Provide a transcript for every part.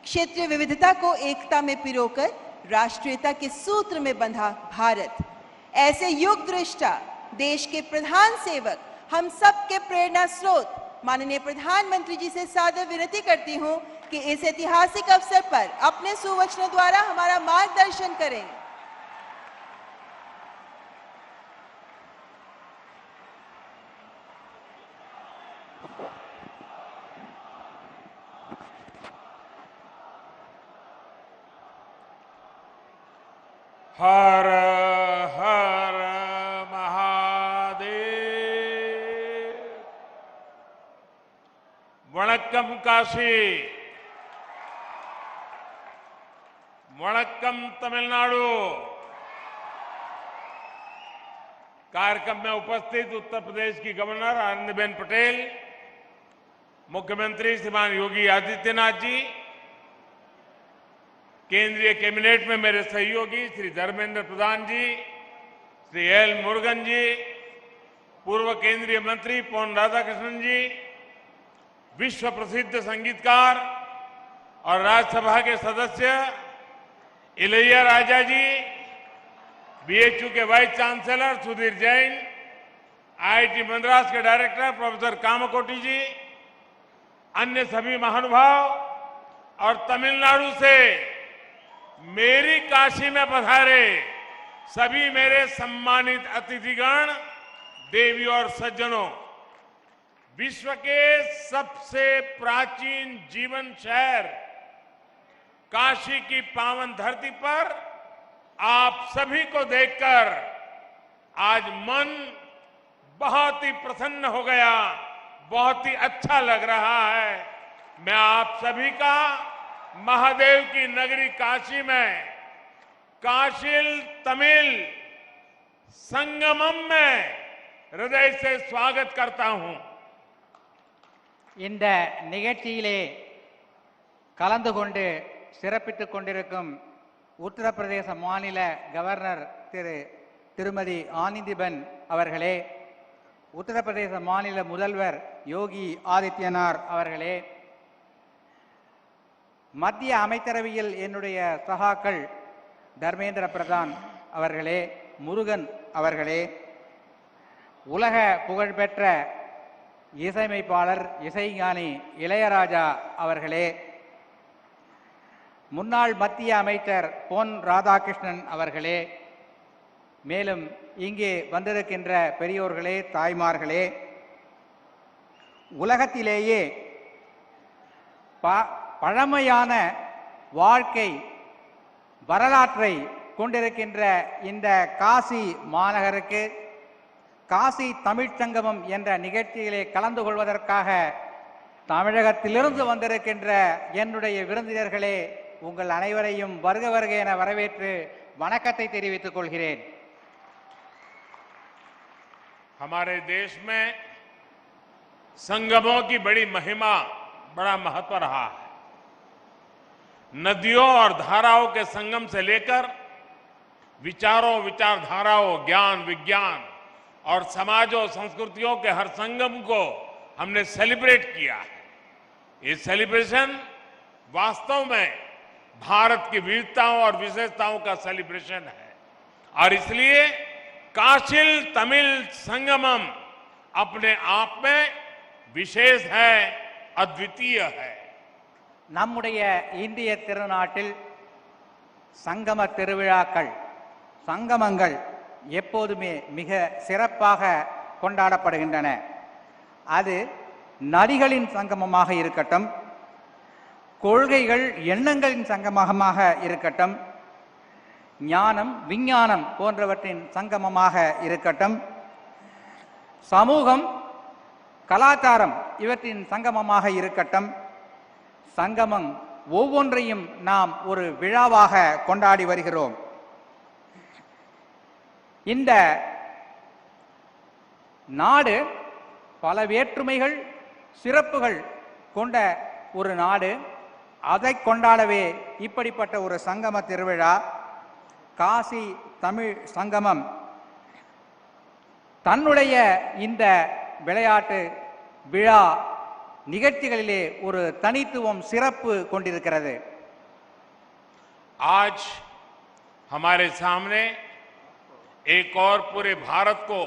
क्षेत्रीय विविधता को एकता में पिरोकर राष्ट्रीयता के सूत्र में बंधा भारत। ऐसे युग दृष्टा देश के प्रधान सेवक, हम सबके प्रेरणा स्रोत माननीय प्रधानमंत्री जी से सादर विनती करती हूं कि इस ऐतिहासिक अवसर पर अपने सुवचनों द्वारा हमारा मार्गदर्शन करें। हर हर महादेव। वणक्कम काशी, वणक्कम तमिलनाडु। कार्यक्रम में उपस्थित उत्तर प्रदेश की गवर्नर आनंदीबेन पटेल, मुख्यमंत्री श्रीमान योगी आदित्यनाथ जी, केंद्रीय कैबिनेट में मेरे सहयोगी श्री धर्मेंद्र प्रधान जी, श्री एल मुरुगन जी, पूर्व केंद्रीय मंत्री पोन राधाकृष्णन जी, विश्व प्रसिद्ध संगीतकार और राज्यसभा के सदस्य इलैया राजा जी, बीएचयू के vice chancellor Sudhir Jain, IIT Madras के डायरेक्टर प्रोफेसर कामकोटी जी, अन्य सभी महानुभाव और तमिलनाडु से मेरी काशी में पधारे सभी मेरे सम्मानित अतिथिगण, देवी और सज्जनों, विश्व के सबसे प्राचीन जीवन शहर काशी की पावन धरती पर आप सभी को देखकर आज मन बहुत ही प्रसन्न हो गया, बहुत ही अच्छा लग रहा है। मैं आप सभी का महादेव की नगरी काशी में काशिल तमिल संगमम में हृदय से स्वागत करता हूं। இந்த நிகழ்ச்சியிலே கலந்து கொண்டு சிறப்பித்துக் கொண்டிருக்கும் உத்தரப்பிரதேச மாநில கவர்னர் திருமதி ஆனந்திபென் அவர்களே, உத்தரப்பிரதேச மாநில முதல்வர் யோகி ஆதித்யநாத் அவர்களே, மத்திய அமைச்சரவையில் என்னுடைய சகாக்கள் தர்மேந்திர பிரதான் அவர்களே, முருகன் அவர்களே, உலக புகழ்பெற்ற இசையமைப்பாளர் இசைஞானி இளையராஜா அவர்களே, முன்னாள் மத்திய அமைச்சர் பொன் ராதாகிருஷ்ணன் அவர்களே, மேலும் இங்கே வந்திருக்கின்ற பெரியோர்களே, தாய்மார்களே, உலகத்திலேயே பழமையான வாழ்க்கை வரலாற்றை கொண்டிருக்கின்ற இந்த காசி மாநகருக்கு காசி தமிழ்ச் சங்கமம் என்ற நிகழ்ச்சியிலே கலந்து கொள்வதற்காக தமிழகத்திலிருந்து வந்திருக்கின்ற என்னுடைய விருந்தினர்களே, உங்கள் அனைவரையும் வருக வருக என வரவேற்று வணக்கத்தை தெரிவித்துக் கொள்கிறேன்। हमारे देश में संगमों की बड़ी महिमा, बड़ा महत्व रहा है। नदियों और धाराओं के संगम से लेकर विचारों, विचारधाराओं, ज्ञान, विज्ञान और समाजों, संस्कृतियों के हर संगम को हमने सेलिब्रेट किया है। ये सेलिब्रेशन वास्तव में भारत की विविधताओं और विशेषताओं का सेलिब्रेशन है और इसलिए काशिल तमिल संगमम अपने आप में विशेष है, अद्वितीय है। நம்முடைய இந்திய திருநாட்டில் சங்கம திருவிழாக்கள், சங்கமங்கள் எப்போதுமே மிக சிறப்பாக கொண்டாடப்படுகின்றன. அது நதிகளின் சங்கமமாக இருக்கட்டும், கொள்கைகள் எண்ணங்களின் சங்கமமாக இருக்கட்டும், ஞானம் விஞ்ஞானம் போன்றவற்றின் சங்கமமாக இருக்கட்டும், சமூகம் கலாச்சாரம் இவற்றின் சங்கமமாக இருக்கட்டும், சங்கமம் ஒவ்வொன்றையும் நாம் ஒரு விழாவாக கொண்டாடி வருகிறோம். இந்த நாடு பல வேற்றுமைகள் சிறப்புகள் கொண்ட ஒரு நாடு. அதை கொண்டாடவே இப்படிப்பட்ட ஒரு சங்கம திருவிழா காசி தமிழ் சங்கமம் தன்னுடைய இந்த விளையாட்டு விழா நிகழ்ச்சிகளிலே ஒரு தனித்துவம் சிறப்பு கொண்டிருக்கிறது. आज हमारे सामने एक और पूरे भारत को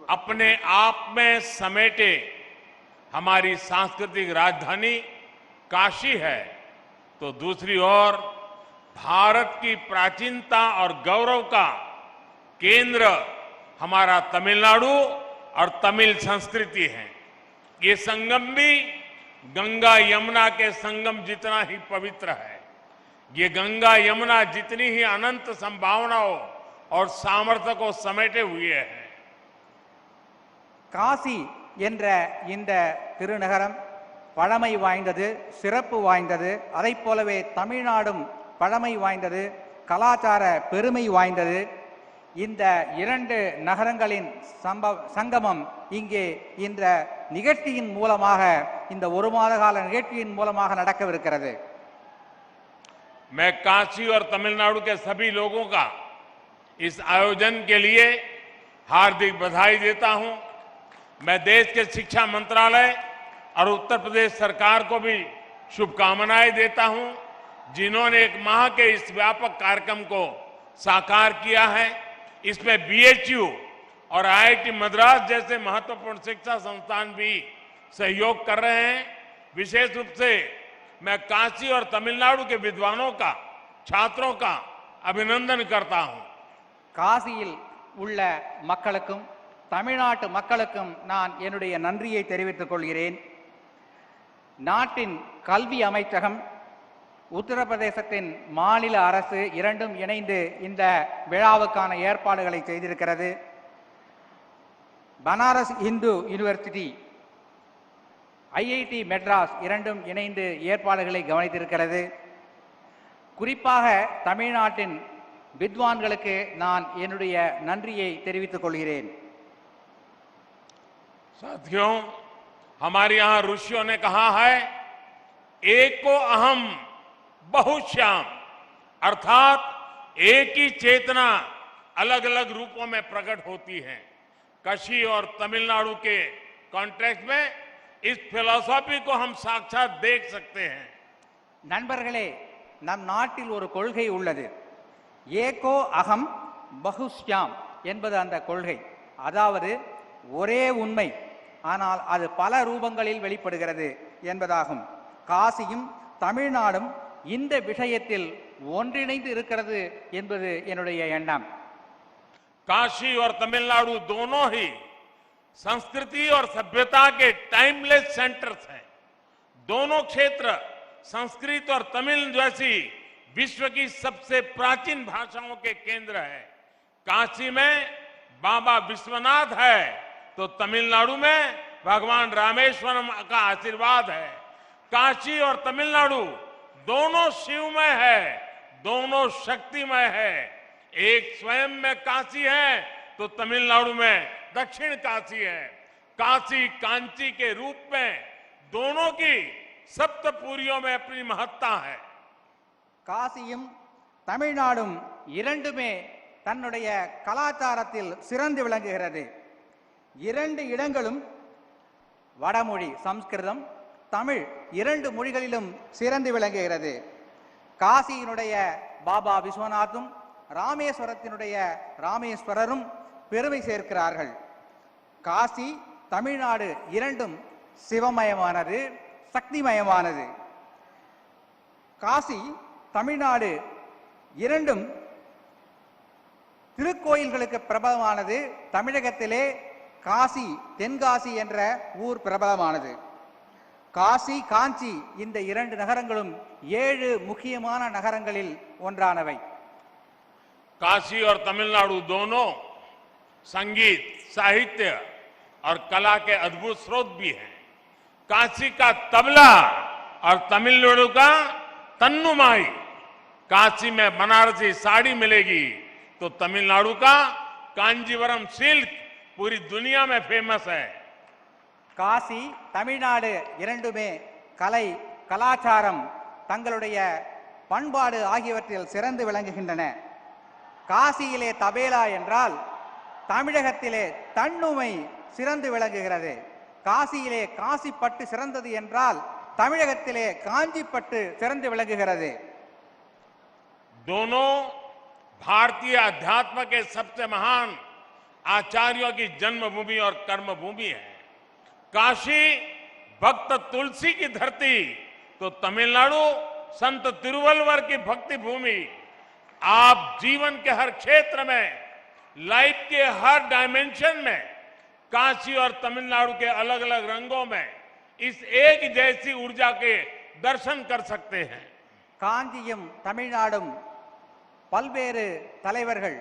अपने आप में समेटे हमारी सांस्कृतिक राजधानी काशी है, तो दूसरी ओर भारत की प्राचीनता और गौरव का केंद्र हमारा तमिलनाडु और तमिल संस्कृति है। ये संगम भी गंगा यमुना के संगम जितना ही पवित्र है। ये गंगा यमुना जितनी ही अनंत संभावनाओं और सामर्थ्य को समेटे हुए है। காசி என்ற இந்த திருநகரம் பழமை வாய்ந்தது, சிறப்பு வாய்ந்தது. அதைப் போலவே தமிழ்நாடும் பழமை வாய்ந்தது, கலாச்சார பெருமை வாய்ந்தது. இந்த இரண்டு நகரங்களின் சங்கமம் இங்கே இந்த நிகழ்ச்சியின் மூலமாக, இந்த ஒரு மாத கால நிகழ்ச்சியின் மூலமாக நடக்கவிருக்கிறது. मैं काशी और तमिलनाडु के सभी लोगों का इस आयोजन के लिए हार्दिक बधाई देता हूं। मैं देश के शिक्षा मंत्रालय और उत्तर प्रदेश सरकार को भी शुभकामनाएं देता हूं, जिन्होंने एक माह के इस व्यापक कार्यक्रम को साकार किया है। इसमें बीएचयू और आईआईटी मद्रास जैसे महत्वपूर्ण शिक्षा संस्थान भी सहयोग कर रहे हैं। विशेष रूप से मैं काशी और तमिलनाडु के विद्वानों का, छात्रों का अभिनंदन करता हूं। காசியில் உள்ள மக்களுக்கும் தமிழ்நாட்டு மக்களுக்கும் நான் என்னுடைய நன்றியை தெரிவித்துக் கொள்கிறேன். நாட்டின் கல்வி அமைச்சகம், உத்தரப்பிரதேசத்தின் மாநில அரசு இரண்டும் இணைந்து இந்த விழாவுக்கான ஏற்பாடுகளை செய்திருக்கிறது. பனாரஸ் இந்து யூனிவர்சிட்டி, ஐஐடி மெட்ராஸ் இரண்டும் இணைந்து ஏற்பாடுகளை கவனித்திருக்கிறது. குறிப்பாக தமிழ்நாட்டின் வித்வான்களுக்கு நான் என்னுடைய நன்றியை தெரிவித்துக் கொள்கிறேன். साथियों, हमारे यहां ऋषियों ने कहा है, एको अहम बहुश्याम, अर्थात एक ही चेतना अलग अलग रूपों में प्रकट होती है। काशी और तमिलनाडु के कॉन्टेक्स्ट में इस फिलॉसफी को हम साक्षात देख सकते हैं। நண்பர்களே, நம் நாட்டில் ஒரு கொள்கை உள்ளது. ஏகோ அகம் பகுஷ்யாம் என்பது அந்த கொள்கை. அதாவது ஒரே உண்மை, ஆனால் அது பல ரூபங்களில் வெளிப்படுகிறது என்பதாகும். காசியும் தமிழ்நாடும் இந்த விஷயத்தில் ஒன்றிணைந்து இருக்கிறது என்பது என்னுடைய எண்ணம். काशी और तमिलनाडु दोनों ही संस्कृति और सभ्यता के टाइमलेस सेंटर्स हैं। दोनों क्षेत्र संस्कृत और तमिल जैसी विश्व की सबसे प्राचीन भाषाओं के केंद्र है। काशी में बाबा विश्वनाथ है, तो तमिलनाडु में भगवान रामेश्वरम का आशीर्वाद है। काशी और तमिलनाडु दोनों शिवमय है, दोनों शक्तिमय है। एक स्वयं में काशी है, तो तमिलनाडु में दक्षिण काशी है। काशी कांची के रूप में दोनों की सप्तपुरियों में अपनी महत्ता है। காசியும் தமிழ்நாடும் இரண்டுமே தன்னுடைய கலாச்சாரத்தில் சிறந்து விளங்குகிறது. இரண்டு இடங்களும் வடமொழி சம்ஸ்கிருதம், தமிழ் இரண்டு மொழிகளிலும் சிறந்து விளங்குகிறது. காசியினுடைய பாபா விஸ்வநாத்தும் ராமேஸ்வரத்தினுடைய ராமேஸ்வரரும் பெருமை சேர்க்கிறார்கள். காசி தமிழ்நாடு இரண்டும் சிவமயமானது, சக்திமயமானது. காசி தமிழ்நாடு இரண்டும் திருக்கோயில்களுக்கு பிரபலமானது. தமிழகத்திலே காசி, தென்காசி என்ற ஊர் பிரபலமானது. காசி, காஞ்சி இந்த இரண்டு நகரங்களும் 7 முக்கியமான நகரங்களில் ஒன்றானவை. काशी और तमिलनाडु दोनों संगीत, साहित्य और कला के अद्भुत स्रोत भी हैं। काशी का तबला और तमिलनाडु का तन्नुमाई। काशी में बनारसी साड़ी मिलेगी, तो तमिलनाडु का कांजीवरम सिल्क पूरी दुनिया में फेमस है। காசி தமிழ்நாடு இரண்டுமே கலை, கலாச்சாரம், தங்களுடைய பண்பாடு ஆகியவற்றில் சிறந்து விளங்குகின்றன. காசியிலே தபேலா என்றால் தமிழகத்திலே தன்னுமை சிறந்து விளங்குகிறது. காசியிலே காசிப்பட்டு சிறந்தது என்றால் தமிழகத்திலே காஞ்சிப்பட்டு சிறந்து விளங்குகிறது. दोनों भारतीय अध्यात्म के सबसे महान आचार्यों की जन्मभूमि और कर्मभूमि है। काशी भक्त तुलसी की धरती तो तमिलनाडु संत तिरुवल्लुवर की भक्ति भूमि। आप जीवन के हर क्षेत्र में, लाइफ के हर डायमेंशन में काशी और तमिलनाडु के अलग अलग रंगों में इस एक जैसी ऊर्जा के दर्शन कर सकते हैं। காஞ்சியும் தமிழ்நாடும் பல்வேறு தலைவர்கள்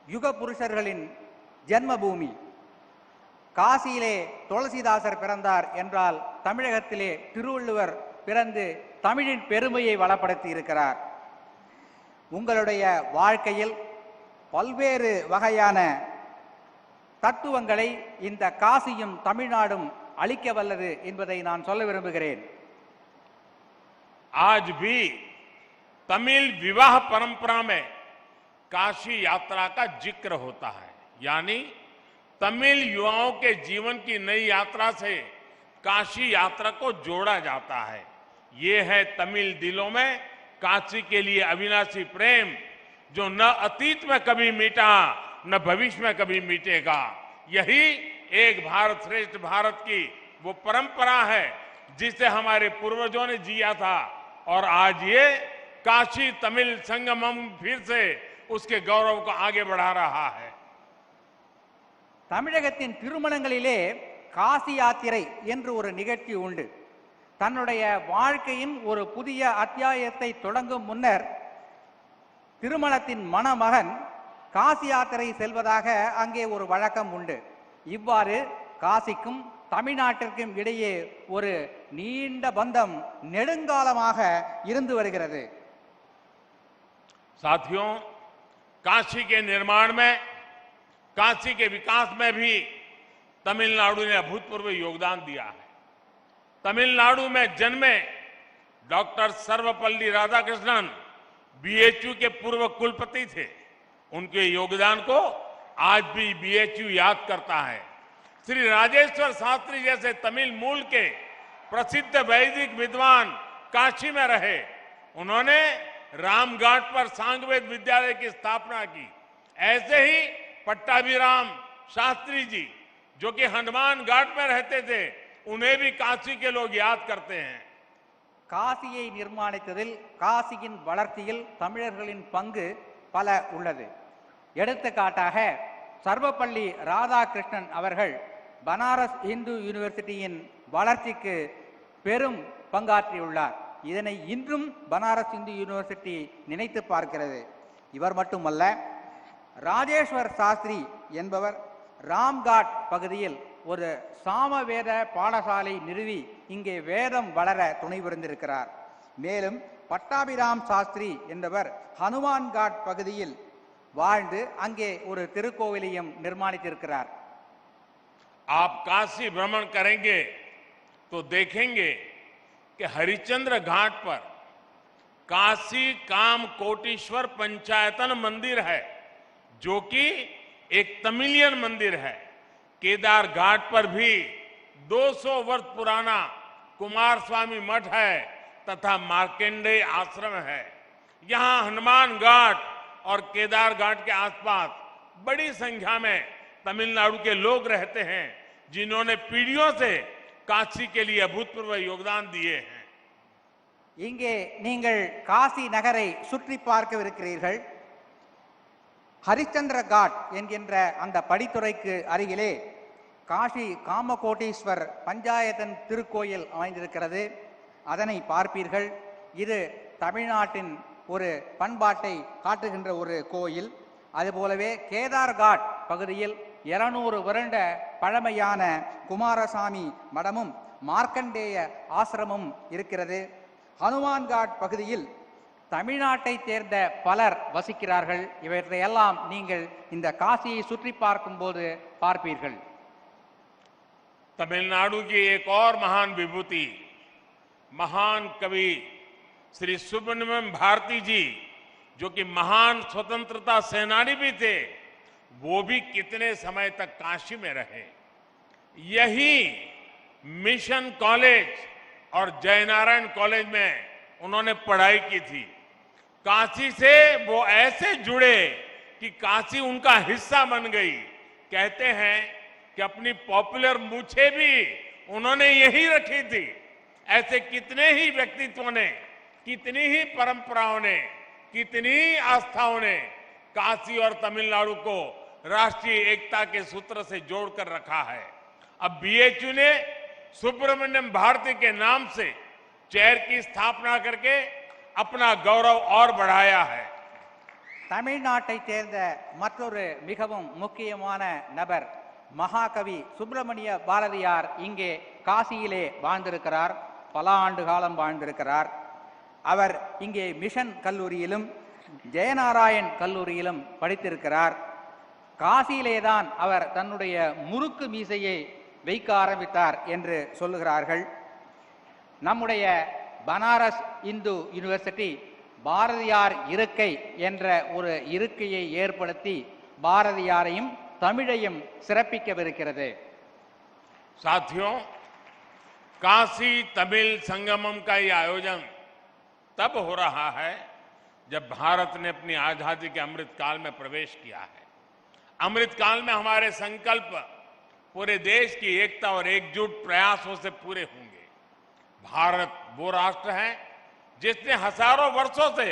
யுக புருஷர்களின் ஜென்மபூமி. காசியிலே துளசிதாசர் பிறந்தார் என்றால் தமிழகத்திலே திருவள்ளுவர் பிறந்து தமிழின் பெருமையை வளப்படுத்தி இருக்கிறார். உங்களுடைய வாழ்க்கையில் பல்வேறு வகையான தத்துவங்களை இந்த காசியும் தமிழ்நாடும் அளிக்க வல்லது என்பதை நான் சொல்ல விரும்புகிறேன். आज भी तमिल विवाह परंपरा में काशी यात्रा का जिक्र होता है, यानी तमिल युवाओं के जीवन की नई यात्रा से काशी यात्रा को जोड़ा जाता है। ये है तमिल दिलों में काशी के लिए अविनाशी प्रेम, जो न अतीत में कभी मिटा न भविष्य में कभी मिटेगा। यही एक भारत श्रेष्ठ भारत की वो परंपरा है जिसे हमारे पूर्वजों ने जिया था, और आज ये काशी तमिल संगमम फिर से उसके गौरव को आगे बढ़ा रहा है। தமிழகத்தின் திருமணங்களிலே காசி யாத்திரை என்று ஒரு நிகழ்ச்சி உண்டு. தன்னுடைய வாழ்க்கையின் ஒரு புதிய அத்தியாயத்தை தொடங்கும் முன்னர் திருமணத்தின் மணமகன் காசி யாத்திரை செல்வதாக அங்கே ஒரு வழக்கம் உண்டு. இவ்வாறு காசிக்கும் தமிழ்நாட்டிற்கும் இடையே ஒரு நீண்ட பந்தம் நெடுங்காலமாக இருந்து வருகிறது. साथियों, काशी के निर्माण में, काशी के विकास में भी तमिलनाडु ने अभूतपूर्व योगदान दिया है। तमिलनाडु में जन्मे डॉक्टर सर्वपल्ली राधाकृष्णन बीएचयू के पूर्व कुलपति थे। उनके योगदान को आज भी बीएचयू याद करता है। श्री राजेश्वर शास्त्री जैसे तमिल मूल के प्रसिद्ध वैदिक विद्वान काशी में रहे। उन्होंने रामघाट पर सांगवेद विद्यालय की स्थापना की। ऐसे ही पट्टाभिराम शास्त्री जी, जो कि हनुमान घाट में रहते थे, उन्हें भी काशी के लोग याद करते हैं। காசியை நிர்மாணித்ததில் காசியின் வளர்ச்சியில் தமிழர்களின் பங்கு பல உள்ளது. எடுத்துக்காட்டாக சர்வப்பள்ளி ராதாகிருஷ்ணன் அவர்கள் பனாரஸ் இந்து யூனிவர்சிட்டியின் வளர்ச்சிக்கு பெரும் பங்காற்றியுள்ளார். இதனை இன்றும் பனாரஸ் இந்து யூனிவர்சிட்டி நினைத்து பார்க்கிறது. இவர் மட்டுமல்ல, ராஜேஸ்வர் சாஸ்திரி என்பவர் ராம்காட் பகுதியில் ஒரு சாமவேத பாடசாலை நிறுவி இங்கே வேதம் வளர துணை புரிந்திருக்கிறார். மேலும் பட்டாபிராம் சாஸ்திரி என்பவர் ஹனுமான்காட் பகுதியில் வாழ்ந்து அங்கே ஒரு திருக்கோவிலையும் நிர்மாணித்திருக்கிறார். आप काशी भ्रमण करेंगे तो देखेंगे कि हरिश्चंद्र घाट पर काशी काम कोटीश्वर पंचायतन मंदिर है, जो कि एक तमिलियन मंदिर है। केदार घाट पर भी 200 वर्ष पुराना कुमार स्वामी मठ है तथा मार्कंडेय आश्रम है। यहां हनुमान घाट और केदार घाट के आसपास बड़ी संख्या में तमिलनाडु के लोग रहते हैं, जिन्होंने पीढ़ियों से काशी के लिए अभूतपूर्व योगदान दिए हैं। இங்கே நீங்கள் காசி நகரை சுற்றி பார்க்கவிருக்கிறீர்கள். ஹரிச்சந்திர காட் என்கின்ற அந்த படித்துறைக்கு அருகிலே காசி காமகோட்டீஸ்வர் பஞ்சாயத்தன் திருக்கோயில் அமைந்திருக்கிறது. அதனை பார்ப்பீர்கள். இது தமிழ்நாட்டின் ஒரு பண்பாட்டை காட்டுகின்ற ஒரு கோயில். அதுபோலவே கேதார்காட் பகுதியில் 200 வருட பழமையான குமாரசாமி மடமும் மார்க்கண்டேய ஆசிரமும் இருக்கிறது. ஹனுமான்காட் பகுதியில் தமிழ்நாட்டை சேர்ந்த பலர் வசிக்கிறார்கள். இவற்றையெல்லாம் நீங்கள் இந்த காசியை சுற்றி பார்க்கும்போது பார்ப்பீர்கள். तमिलनाडु की एक और महान विभूति, महान कवि श्री सुब्रमण्यम भारती जी, जो कि महान स्वतंत्रता सेनानी भी थे, वो भी कितने समय तक काशी में रहे। यही मिशन कॉलेज और जयनारायण कॉलेज में उन्होंने पढ़ाई की थी। काशी से वो ऐसे जुड़े कि काशी उनका हिस्सा बन गई। कहते हैं कि अपनी पॉपुलर मूछें भी उन्होंने यही रखी थी। ऐसे कितने ही व्यक्तित्वों ने, कितनी ही परंपराओं ने, कितनी ही आस्थाओं ने काशी और तमिलनाडु को राष्ट्रीय एकता के सूत्र से जोड़कर रखा है। अब बीएचयू ने सुब्रमण्यम भारती के नाम से चेयर की स्थापना करके अपना गौरव और बढ़ाया है। தமிழ்நாட்டைச் சேர்ந்த மற்றொரு மிகவும் முக்கியமான நபர் மகாகவி சுப்பிரமணிய பாரதியார் இங்கே காசியிலே வாழ்ந்திருக்கிறார். பல ஆண்டு காலம் வாழ்ந்திருக்கிறார். அவர் இங்கே மிஷன் கல்லூரியிலும் ஜெயநாராயண் கல்லூரியிலும் படித்திருக்கிறார். காசியிலேதான் அவர் தன்னுடைய முறுக்கு மீசையை வைக்க ஆரம்பித்தார் என்று சொல்லுகிறார்கள். நம்முடைய பனாரஸ் இந்து யூனிவர்சிட்டி பாரதியார் இருக்கை என்ற ஒரு இருக்கையை ஏற்படுத்தி பாரதியாரையும் தமிழையும் சிறப்பிக்கவிருக்கிறது. साथियों, काशी तमिल संगमम का ये आयोजन तब हो रहा है जब भारत ने अपनी आजादी के अमृत काल में प्रवेश किया है। अमृत काल में हमारे संकल्प पूरे देश की एकता और एकजुट प्रयासों से पूरे होंगे। भारत वो राष्ट्र है जिसने हजारों वर्षों से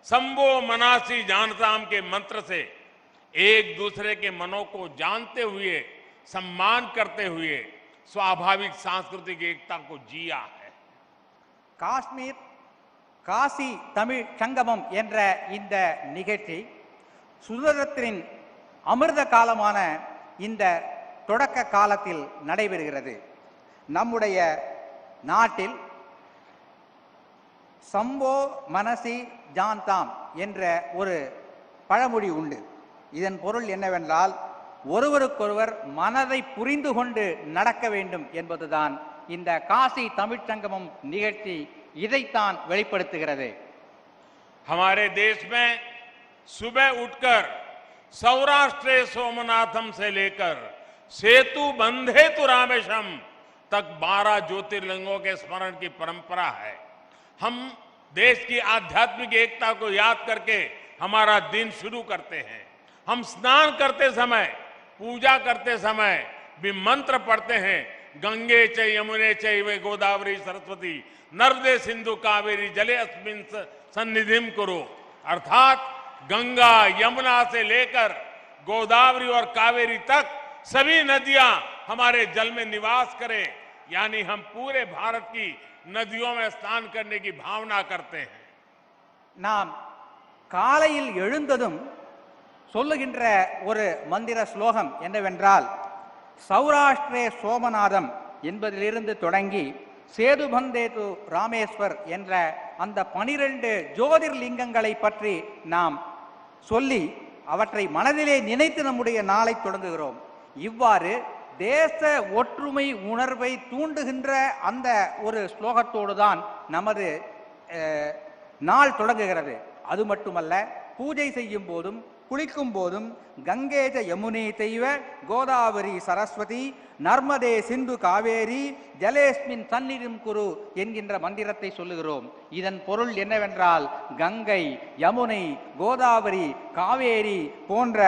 संभो मनासी जानताम के मंत्र से एक दूसरे के मनों को जानते हुए, सम्मान करते हुए स्वाभाविक सांस्कृतिक एकता को जिया है। காஷ்மீர் காசி தமிழ் சங்கமம் என்ற இந்த நிகழ்ச்சி சுதந்திரத்தின் அமிர்த காலமான இந்த தொடக்க காலத்தில் நடைபெறுகிறது. நம்முடைய நாட்டில் சம்போ மனசி ஜான்தாம் என்ற ஒரு பழமொழி உண்டு. இதன் பொருள் என்னவென்றால் ஒருவருக்கொருவர் மனதை புரிந்து கொண்டு நடக்க வேண்டும் என்பதுதான் இந்த காசி தமிழ்ச்சங்கமம் நிகழ்ச்சி இதைத்தான் வெளிப்படுத்துகிறது. हमारे देश में सुबह उठकर सौराष्ट्र सोमनाथम से लेकर सेतु बंधे तु रामेशम तक 12 ज्योतिर्लिंगों के स्मरण की परंपरा है। हम देश की आध्यात्मिक एकता को याद करके हमारा दिन शुरू करते हैं। हम स्नान करते समय, पूजा करते समय भी मंत्र पढ़ते हैं, गंगे च यमुने चैव गोदावरी सरस्वती नर्मदे सिंधु कावेरी जले अस्मिन सन्निधिम कुरु। अर्थात गंगा यमुना से लेकर गोदावरी और कावेरी तक सभी नदियां हमारे जल में निवास करें, यानी हम पूरे भारत की नदियों में स्नान करने की भावना करते हैं। நாம் காலையில் எழுந்ததும் சொல்லுகின்ற ஒரு மந்திர ஸ்லோகம் என்னவென்றால் சௌராஷ்டிரே சோமநாதம் என்பதிலிருந்து தொடங்கி சேதுபந்தேது ராமேஸ்வர் என்ற அந்த 12 ஜோதிர்லிங்கங்களை பற்றி நாம் சொல்லி அவற்றை மனதிலே நினைத்து நம்முடைய நாளை தொடங்குகிறோம். இவ்வாறு தேச ஒற்றுமை உணர்வை தூண்டுகின்ற அந்த ஒரு ஸ்லோகத்தோடு தான் நமது நாள் தொடங்குகிறது. அது மட்டுமல்ல, பூஜை செய்யும் போதும் குளிக்கும் போதும் கங்கேஜ யமுனே தெய்வ கோதாவரி சரஸ்வதி நர்மதே சிந்து காவேரி ஜலேஸ்மின் சந்நிதிம் குரு என்கின்ற மந்திரத்தை சொல்லுகிறோம். இதன் பொருள் என்னவென்றால் கங்கை, யமுனை, கோதாவரி, காவேரி போன்ற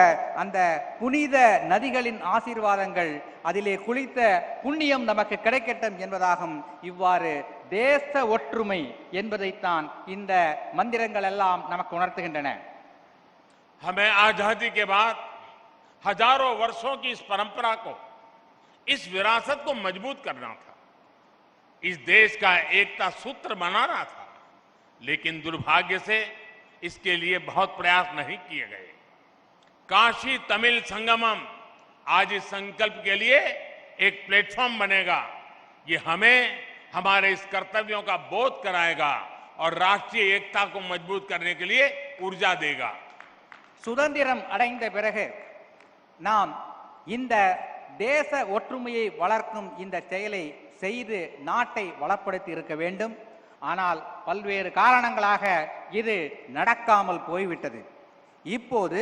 அந்த புனித நதிகளின் ஆசீர்வாதங்கள், அதிலே குளித்த புண்ணியம் நமக்கு கிடைக்கட்டும் என்பதாகும். இவ்வாறு தேச ஒற்றுமை என்பதைத்தான் இந்த மந்திரங்கள் எல்லாம் நமக்கு உணர்த்துகின்றன. हमें आजादी के बाद हजारों वर्षों की इस परंपरा को, इस विरासत को मजबूत करना था, इस देश का एकता सूत्र बनाना था। लेकिन दुर्भाग्य से इसके लिए बहुत प्रयास नहीं किए गए। काशी तमिल संगमम आज इस संकल्प के लिए एक प्लेटफॉर्म बनेगा। ये हमें हमारे इस कर्तव्यों का बोध कराएगा और राष्ट्रीय एकता को मजबूत करने के लिए ऊर्जा देगा। சுதந்திரம் அடைந்த பிறகு நாம் இந்த தேச ஒற்றுமையை வளர்க்கும் இந்த செயலை செய்து நாட்டை வளப்படுத்தி இருக்க வேண்டும். ஆனால் பல்வேறு காரணங்களாக இது நடக்காமல் போய்விட்டது. இப்போது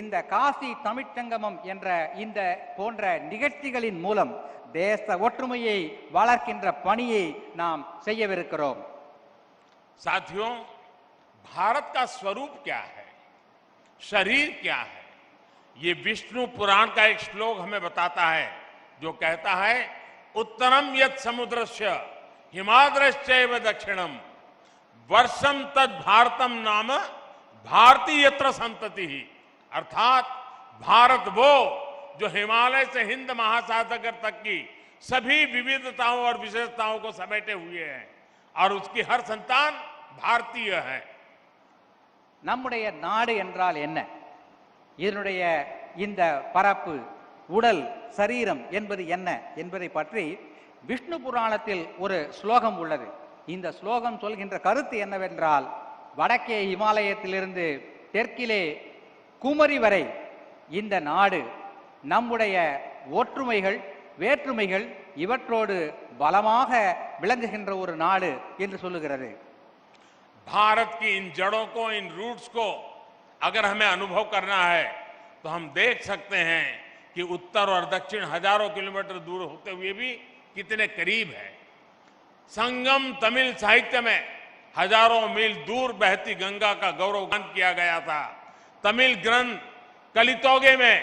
இந்த காசி தமிழ்ச்சங்கமம் என்ற இந்த போன்ற நிகழ்ச்சிகளின் மூலம் தேச ஒற்றுமையை வளர்க்கின்ற பணியை நாம் செய்யவிருக்கிறோம். साथियों, भारत का स्वरूप क्या है, शरीर क्या है, ये विष्णु पुराण का एक श्लोक हमें बताता है, जो कहता है उत्तरम यत् समुद्रस्य हिमाद्रश्चैव दक्षिणम वर्षम तद भारतम नाम भारती यत्र संतति ही। अर्थात भारत वो जो हिमालय से हिंद महासागर तक की सभी विविधताओं और विशेषताओं को समेटे हुए है और उसकी हर संतान भारतीय है। நம்முடைய நாடு என்றால் என்ன, இதனுடைய இந்த பரப்பு, உடல், சரீரம் என்பது என்ன என்பதை பற்றி விஷ்ணு புராணத்தில் ஒரு ஸ்லோகம் உள்ளது. இந்த ஸ்லோகம் சொல்கின்ற கருத்து என்னவென்றால், வடக்கே இமாலயத்திலிருந்து தெற்கிலே குமரி வரை இந்த நாடு நம்முடைய ஒற்றுமைகள், வேற்றுமைகள் இவற்றோடு பலமாக விளங்குகின்ற ஒரு நாடு என்று சொல்லுகிறது. भारत की इन जड़ों को, इन रूट्स को अगर हमें अनुभव करना है तो हम देख सकते हैं कि उत्तर और दक्षिण हजारों किलोमीटर दूर होते हुए भी कितने करीब है। संगम तमिल साहित्य में हजारों मील दूर बहती गंगा का गौरवगान किया गया था। तमिल ग्रंथ कलितोगे में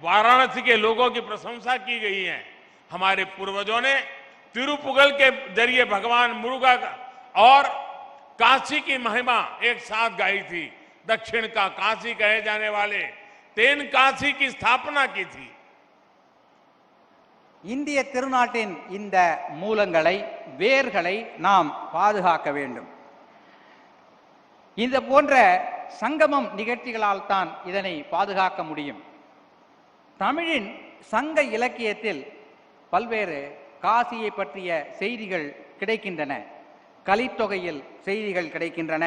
वाराणसी के लोगों की प्रशंसा की गई है। हमारे पूर्वजों ने तिरुपुगल के जरिए भगवान मुरुगा और काशी की महिमा एक साथ गाई थी। दक्षिण का काशी कहे जाने वाले तेन काशी की स्थापना की थी। இந்திய திருநாட்டின் இந்த மூலங்களை, வேர்களை நாம் பாதுகாக்க வேண்டும். இந்த போன்ற சங்கமம் நிகழ்ச்சிகளால் தான் இதனை பாதுகாக்க முடியும். தமிழின் சங்க இலக்கியத்தில் பல்வேறு காசியை பற்றிய செய்திகள் கிடைக்கின்றன. கலித்தொகையில் செய்திகள் கிடைக்கின்றன.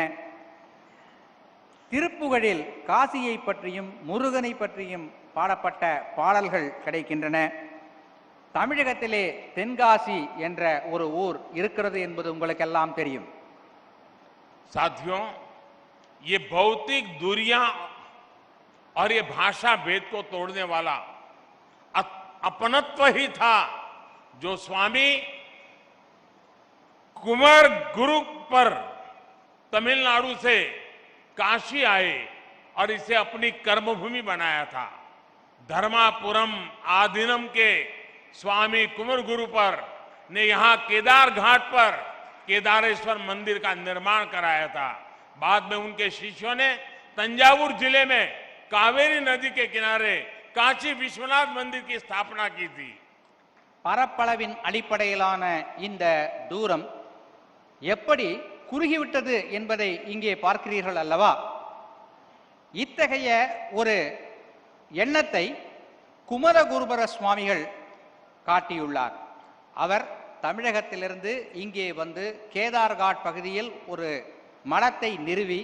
திருப்புகழில் காசியை பற்றியும் முருகனை பற்றியும் பாடப்பட்ட பாடல்கள் கிடைக்கின்றன. தமிழகத்திலே தென்காசி என்ற ஒரு ஊர் இருக்கிறது என்பது உங்களுக்கெல்லாம் தெரியும். साथियों, ये भौतिक दूरियां और ये भाषा भेद को तोड़ने वाला अपनत्व ही था जो स्वामी कुमार गुरु पर तमिलनाडु से काशी आए और इसे अपनी कर्मभूमि बनाया था। धर्मापुरम आधीनम के स्वामी कुमार गुरु पर ने यहां केदार घाट पर केदारेश्वर मंदिर का निर्माण कराया था। बाद में उनके शिष्यों ने तंजावुर जिले में कावेरी नदी के किनारे काशी विश्वनाथ मंदिर की स्थापना की थी। பரப்பளவின் அடிப்படையிலான இந்த தூரம் எப்படி குறுகிவிட்டது என்பதை இங்கே பார்க்கிறீர்கள் அல்லவா? இத்தகைய ஒரு எண்ணத்தை குமரகுருபர சுவாமிகள் காட்டியுள்ளார். அவர் தமிழகத்திலிருந்து இங்கே வந்து கேதார்காட் பகுதியில் ஒரு மடத்தை நிறுவி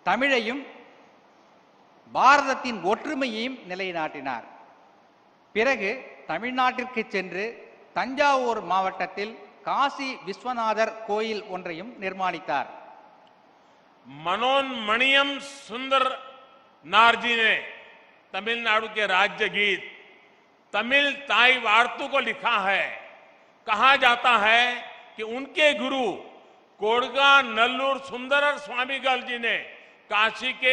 தமிழையும் பாரதத்தின் ஒற்றுமையையும் நிலைநாட்டினார். பிறகு தமிழ்நாட்டிற்கு சென்று தஞ்சாவூர் மாவட்டத்தில் காசி விஸ்வநாதர் கோயில் ஒன்றையும் நிர்மாணித்தார். मनोन्मणियम सुंदर नारजी ने तमिलनाडु के राज्य गीत तमिल ताई वार्तु को लिखा है। कहा जाता है कि उनके गुरु कोडगा नल्लूर सुंदरर स्वामीगल जी ने काशी के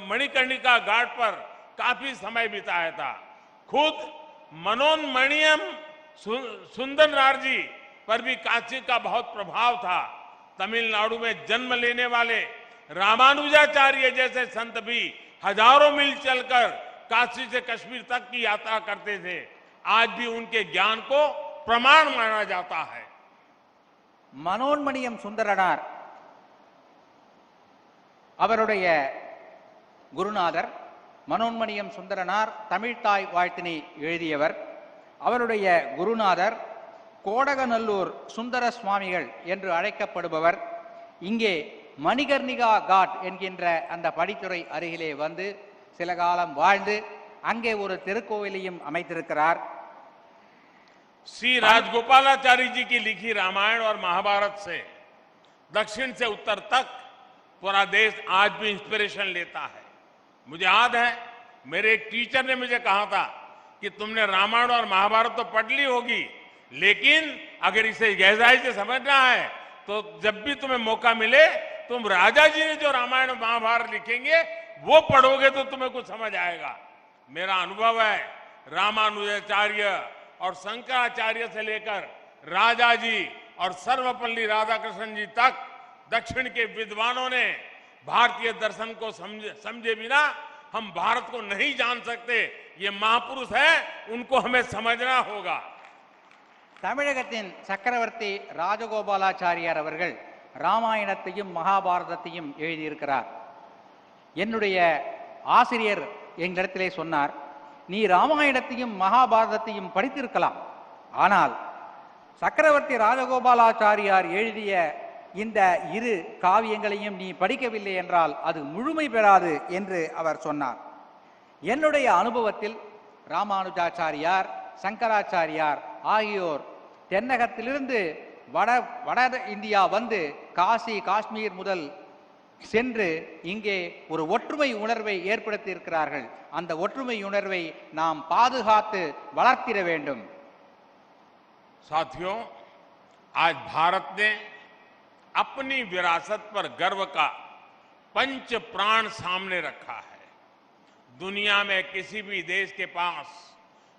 मणिकर्णिका घाट पर काफी समय बिताया था। खुद मनोन्मणियम सुंदर नारजी पर भी काशी का बहुत प्रभाव था। तमिलनाडु में जन्म लेने वाले रामानुजाचार्य जैसे संत भी हजारों मील चलकर काशी से कश्मीर तक की यात्रा करते थे। आज भी उनके ज्ञान को प्रमाण माना जाता है। மனோன்மணியம் சுந்தரனார் அவருடைய குருநாதர். மனோன்மணியம் சுந்தரனார் தமிழ்தாய் வாழ்த்தினை எழுதியவர். அவருடைய குருநாதர் கோடகநல்லூர் சுந்தர சுவாமிகள் என்று அழைக்கப்படுபவர். இங்கே மணிகர்ணிகா காட் என்கின்ற அந்த படித்துறை அருகிலே வந்து சில காலம் வாழ்ந்து அங்கே ஒரு திருக்கோவிலையும் அமைத்திருக்கிறார். श्री राजगोपालाचारी जी की लिखी रामायण और महाभारत से दक्षिण से उत्तर तक पूरा देश आज भी इंस्पिरेशन लेता है। मुझे याद है मेरे एक टीचर ने मुझे कहा था कि तुमने रामायण और महाभारत तो पढ़ ली होगी, लेकिन अगर इसे गहराई से समझना है तो जब भी तुम्हें मौका मिले तुम राजा जी ने जो रामायण महाभारत लिखेंगे वो पढ़ोगे तो तुम्हें कुछ समझ आएगा। मेरा अनुभव है, रामानुजाचार्य और शंकराचार्य से लेकर राजा जी और सर्वपल्ली राधाकृष्णन जी तक दक्षिण के विद्वानों ने भारतीय दर्शन को समझे बिना हम भारत को नहीं जान सकते। ये महापुरुष है, उनको हमें समझना होगा। தமிழகத்தின் சக்கரவர்த்தி ராஜகோபாலாச்சாரியார் அவர்கள் ராமாயணத்தையும் மகாபாரதத்தையும் எழுதியிருக்கிறார். என்னுடைய ஆசிரியர் எங்களிடத்திலே சொன்னார், நீ ராமாயணத்தையும் மகாபாரதத்தையும் படித்திருக்கலாம், ஆனால் சக்கரவர்த்தி ராஜகோபாலாச்சாரியார் எழுதிய இந்த இரு காவியங்களையும் நீ படிக்கவில்லை என்றால் அது முழுமை பெறாது என்று அவர் சொன்னார். என்னுடைய அனுபவத்தில் ராமானுஜாச்சாரியார், சங்கராச்சாரியார் ஆகியோர் தென்னகத்திலிருந்து வட இந்தியா வந்து காசி காஷ்மீர் முதல் சென்று இங்கே ஒரு ஒற்றுமை உணர்வை ஏற்படுத்தி இருக்கிறார்கள். அந்த ஒற்றுமை உணர்வை நாம் பாதுகாத்து வளர்த்திட வேண்டும். साथियों, आज भारत ने अपनी विरासत पर गर्व का पंच प्राण सामने रखा है। दुनिया में किसी भी देश के पास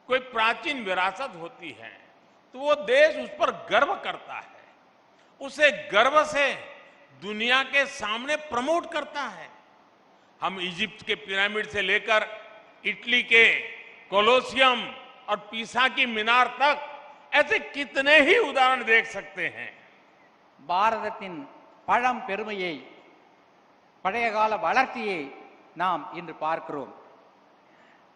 कोई प्राचीन विरासत होती है तो वो देश उस पर गर्व करता है, उसे गर्व से दुनिया के सामने प्रमोट करता है। हम इजिप्ट के पिरामिड से लेकर इटली के कोलोसियम और पीसा की मीनार तक ऐसे कितने ही उदाहरण देख सकते हैं। பாரதத்தின் பழம் பெருமையை, பழைய கால வளர்ச்சியை நாம் இன்று பார்க்கிறோம்.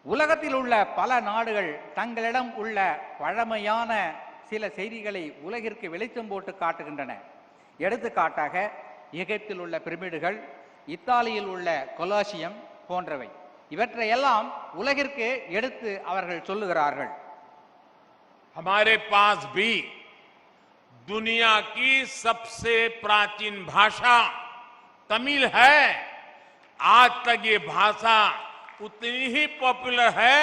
உலகத்தில் உள்ள பல நாடுகள் தங்களிடம் உள்ள பழமையான சில செய்திகளை உலகிற்கு வெளிச்சம் போட்டு காட்டுகின்றன. எடுத்துக்காட்டாக எகிப்தில் உள்ள பிரமிடுகள், இத்தாலியில் உள்ள கொலாசியம் போன்றவை. இவற்றையெல்லாம் உலகிற்கு எடுத்து அவர்கள் சொல்லுகிறார்கள். हमारे पास भी दुनिया की सबसे प्राचीन भाषा तमिल है। आज तक ये भाषा उतनी ही पॉपुलर है,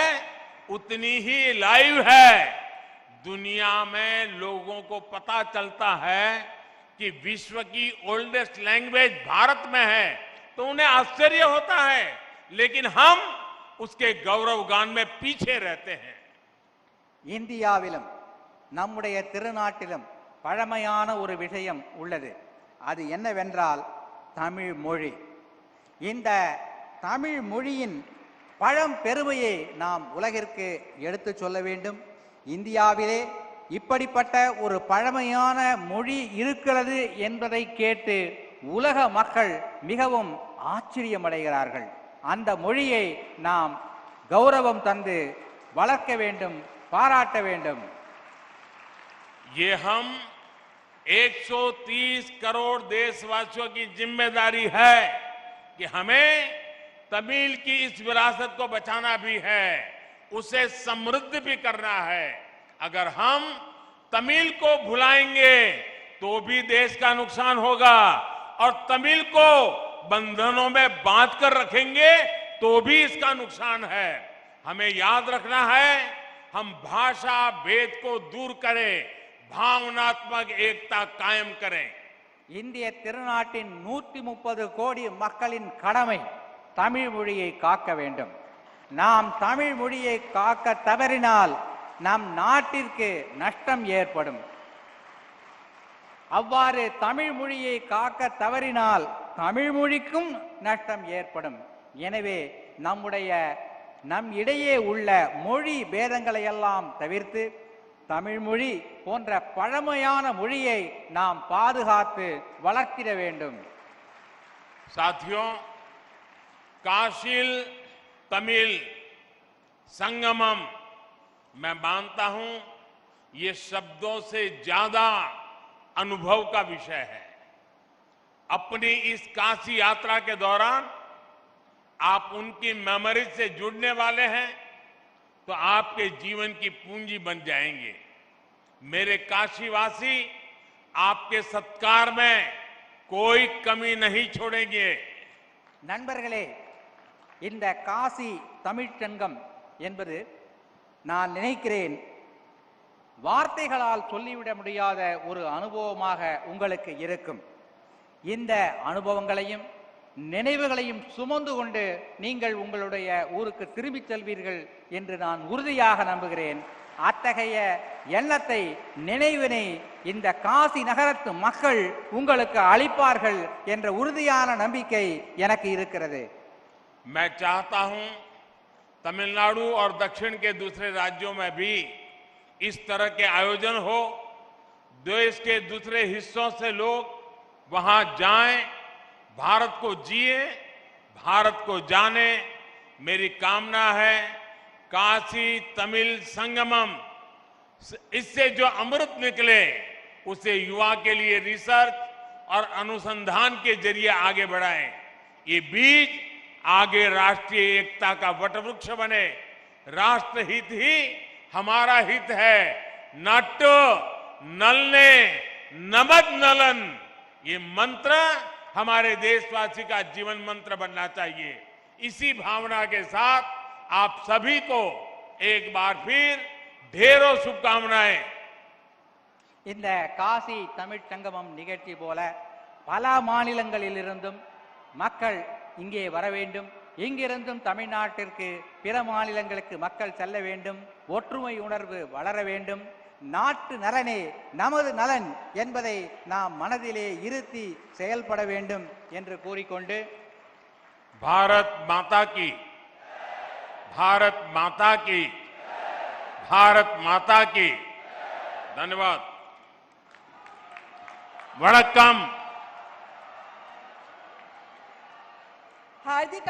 उतनी ही लाइव है। दुनिया में लोगों को पता चलता है कि विश्व की ओल्डेस्ट लैंग्वेज भारत में है तो उन्हें आश्चर्य होता है, लेकिन हम उसके गौरवगान में पीछे रहते हैं। இந்தியாவிலும் நம்முடைய திருநாட்டிலும் பழமையான ஒரு விஷயம் உள்ளது. அது என்னவென்றால் தமிழ் மொழி. இந்த தமிழ் மொழியின் பழம் பெருமையை நாம் உலகிற்கு எடுத்து சொல்ல வேண்டும். இந்தியாவிலே இப்படிப்பட்ட ஒரு பழமையான மொழி இருக்கிறது என்பதை கேட்டு உலக மக்கள் மிகவும் ஆச்சரியமடைகிறார்கள். அந்த மொழியை நாம் கௌரவம் தந்து வளர்க்க வேண்டும், பாராட்ட வேண்டும். ये हम 130 करोड़ देशवासियों की जिम्मेदारी है कि हमें तमिल की इस विरासत को बचाना भी है, उसे समृद्ध भी करना है। अगर हम तमिल को भुलाएंगे तो भी देश का नुकसान होगा और तमिल को बंधनों में बांध कर रखेंगे तो भी इसका नुकसान है। हमें याद रखना है, हम भाषा भेद को दूर करें, भावनात्मक एकता कायम करें। இந்திய திருநாட்டின் 130 கோடி மக்களின் கடமை தமிழ் மொழியை காக்க வேண்டும். நாம் தமிழ் மொழியை காக்க தவறினால் நம் நாட்டிற்கு நஷ்டம் ஏற்படும். அவ்வாறு தமிழ் மொழியை காக்க தவறினால் தமிழ் மொழிக்கும் நஷ்டம் ஏற்படும். எனவே நம் இடையே உள்ள மொழி பேதங்களை எல்லாம் தவிர்த்து தமிழ் மொழி போன்ற பழமையான மொழியை நாம் பாதுகாத்து வளர்த்திட வேண்டும். साथियों, काशिल तमिल संगमम मैं मानता हूं ये शब्दों से ज्यादा अनुभव का विषय है। अपनी इस काशी यात्रा के दौरान आप उनकी मेमोरीज से जुड़ने वाले हैं तो आपके जीवन की पूंजी बन जाएंगे। मेरे काशीवासी आपके सत्कार में कोई कमी नहीं छोड़ेंगे। நண்பர்களே, இந்த காசி தமிழ்ச்சங்கம் என்பது நான் நினைக்கிறேன் வார்த்தைகளால் சொல்லிவிட முடியாத ஒரு அனுபவமாக உங்களுக்கு இருக்கும். இந்த அனுபவங்களையும் நினைவுகளையும் சுமந்து கொண்டு நீங்கள் உங்களுடைய ஊருக்கு திரும்பிச் செல்வீர்கள் என்று நான் உறுதியாக நம்புகிறேன். அத்தகைய எண்ணத்தை, நினைவினை இந்த காசி நகரத்து மக்கள் உங்களுக்கு அளிப்பார்கள் என்ற உறுதியான நம்பிக்கை எனக்கு இருக்கிறது. मैं चाहता हूं तमिलनाडु और दक्षिण के दूसरे राज्यों में भी इस तरह के आयोजन हो, देश के दूसरे हिस्सों से लोग वहां जाएं, भारत को जिए, भारत को जाने। मेरी कामना है काशी तमिल संगमम, इससे जो अमृत निकले उसे युवा के लिए रिसर्च और अनुसंधान के जरिए आगे बढ़ाएं। ये बीज आगे राष्ट्रीय एकता का वटवृक्ष बने। राष्ट्र हित ही हमारा हित है। नाट्य नलने नमद नलन, ये मंत्र हमारे देशवासी का जीवन मंत्र बनना चाहिए। इसी भावना के साथ आप सभी को एक बार फिर ढेरों शुभकामनाएं। இந்த காசி தமிழ் சங்கமம் நிகழ்ச்சி போல பல மாநிலங்களிலிருந்தும் மக்கள் இங்கே வர வேண்டும். இங்கிருந்தும் தமிழ்நாட்டிற்கு பிற மாநிலங்களுக்கு மக்கள் செல்ல வேண்டும். ஒற்றுமை உணர்வு வளர வேண்டும். நாட்டு நலனே நமது நலன் என்பதை நாம் மனதிலே இருத்தி செயல்பட வேண்டும் என்று கூறிக்கொண்டு, भारत माता की, भारत माता की, भारत माता की। धन्यवाद। वणक्कम। हार्दिक